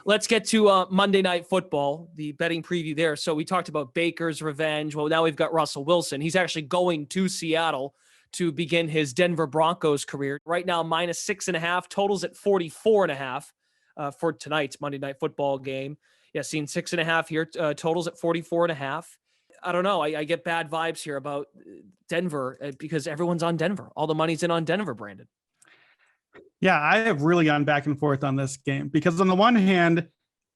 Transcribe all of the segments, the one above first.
let's get to Monday Night Football, the betting preview there. So we talked about Baker's revenge. Well, now we've got Russell Wilson. He's actually going to Seattle to begin his Denver Broncos career. Right now, -6.5, totals at 44.5 for tonight's Monday Night Football game. Yeah, seeing 6.5 here, totals at 44.5. I don't know. I get bad vibes here about Denver because everyone's on Denver. All the money's in on Denver, Brandon. Yeah, I have really gone back and forth on this game because on the one hand,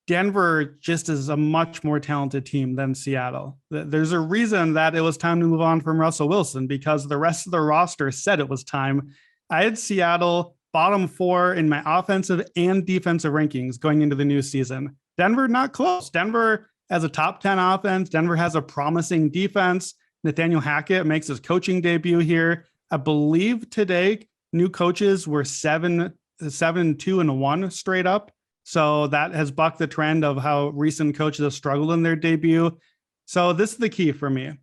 Denver just is a much more talented team than Seattle. There's a reason that it was time to move on from Russell Wilson because the rest of the roster said it was time. I had Seattle bottom 4 in my offensive and defensive rankings going into the new season. Denver, not close. Denver has a top 10 offense. Denver has a promising defense. Nathaniel Hackett makes his coaching debut here. I believe today new coaches were 7-2-1 straight up. So that has bucked the trend of how recent coaches have struggled in their debut. So this is the key for me.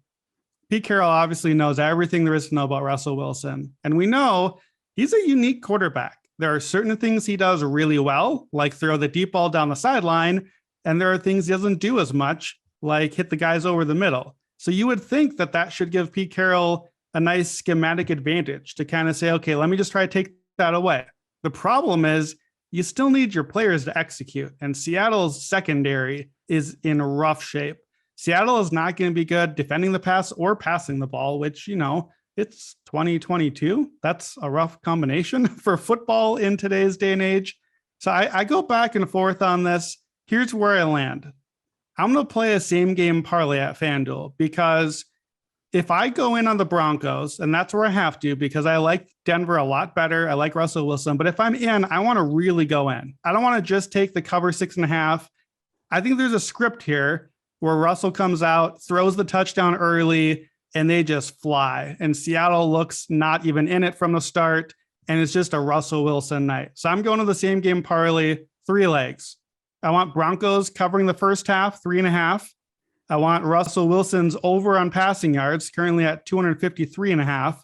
Pete Carroll obviously knows everything there is to know about Russell Wilson. And we know he's a unique quarterback. There are certain things he does really well, like throw the deep ball down the sideline. And there are things he doesn't do as much, like hit the guys over the middle. So you would think that that should give Pete Carroll a nice schematic advantage to kind of say, okay, let me just try to take that away. The problem is you still need your players to execute. And Seattle's secondary is in rough shape. Seattle is not going to be good defending the pass or passing the ball, which, you know, it's 2022. That's a rough combination for football in today's day and age. So I go back and forth on this. Here's where I land. I'm going to play a same game parlay at FanDuel because if I go in on the Broncos, and that's where I have to because I like Denver a lot better. I like Russell Wilson. But if I'm in, I want to really go in. I don't want to just take the cover 6.5. I think there's a script here where Russell comes out, throws the touchdown early, and they just fly. And Seattle looks not even in it from the start. And it's just a Russell Wilson night. So I'm going to the same game parlay, 3 legs. I want Broncos covering the first half, 3.5. I want Russell Wilson's over on passing yards, currently at 253.5.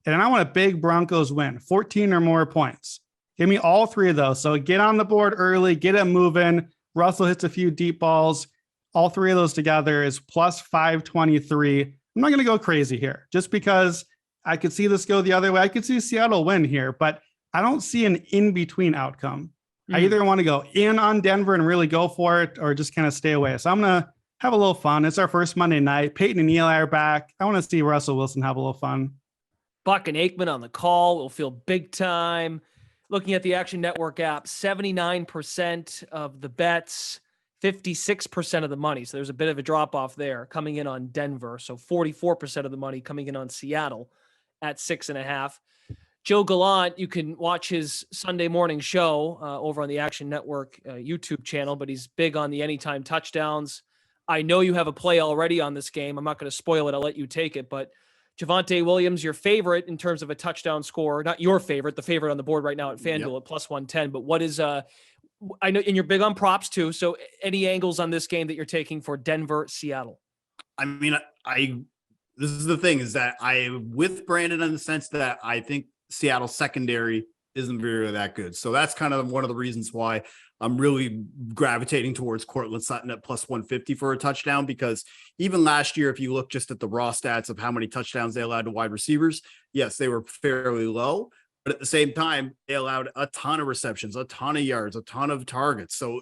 And I want a big Broncos win, 14 or more points. Give me all 3 of those. So get on the board early, get it moving. Russell hits a few deep balls. All 3 of those together is plus 523. I'm not going to go crazy here just because I could see this go the other way. I could see Seattle win here, but I don't see an in-between outcome. I either want to go in on Denver and really go for it or just kind of stay away. So I'm going to have a little fun. It's our first Monday night. Peyton and Eli are back. I want to see Russell Wilson have a little fun. Buck and Aikman on the call will feel big time. Looking at the Action Network app, 79% of the bets, 56% of the money. So there's a bit of a drop off there coming in on Denver. So 44% of the money coming in on Seattle at 6.5. Joe Gallant, you can watch his Sunday morning show over on the Action Network YouTube channel, but he's big on the anytime touchdowns. I know you have a play already on this game. I'm not going to spoil it. I'll let you take it. But Javonte Williams, your favorite in terms of a touchdown score, not your favorite, the favorite on the board right now at FanDuel at plus 110. But what is, I know, and you're big on props too. So any angles on this game that you're taking for Denver, Seattle? I mean, this is the thing is that with Brandon in the sense that I think Seattle secondary isn't really that good. So that's kind of one of the reasons why I'm really gravitating towards Cortland Sutton at plus 150 for a touchdown, because even last year, if you look just at the raw stats of how many touchdowns they allowed to wide receivers, yes, they were fairly low, but at the same time, they allowed a ton of receptions, a ton of yards, a ton of targets. So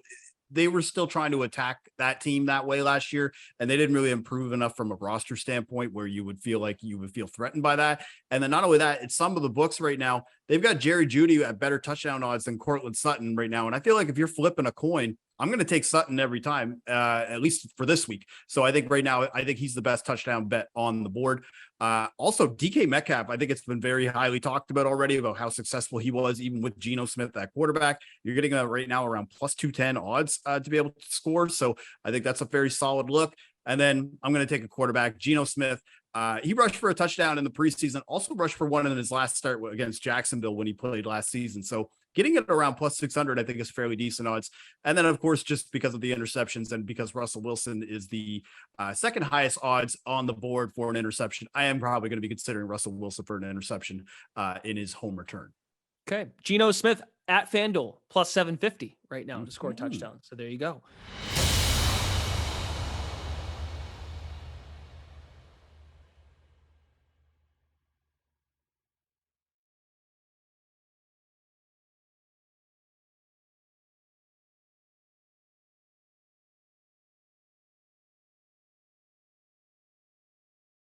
they were still trying to attack that team that way last year, and they didn't really improve enough from a roster standpoint where you would feel like you would feel threatened by that. And then not only that, it's some of the books right now, they've got Jerry Jeudy at better touchdown odds than Cortland Sutton right now. And I feel like if you're flipping a coin, I'm going to take Sutton every time, at least for this week. So I think right now, I think he's the best touchdown bet on the board. Also, DK Metcalf, I think it's been very highly talked about already about how successful he was, even with Geno Smith at quarterback. You're getting right now around plus 210 odds to be able to score. So I think that's a very solid look. And then I'm going to take a quarterback, Geno Smith. He rushed for a touchdown in the preseason, also rushed for one in his last start against Jacksonville when he played last season. So getting it around plus 600, I think, is fairly decent odds. And then, of course, just because of the interceptions and because Russell Wilson is the second highest odds on the board for an interception, I am probably going to be considering Russell Wilson for an interception in his home return. Okay. Geno Smith, at FanDuel plus 750 right now to score a touchdown. So there you go.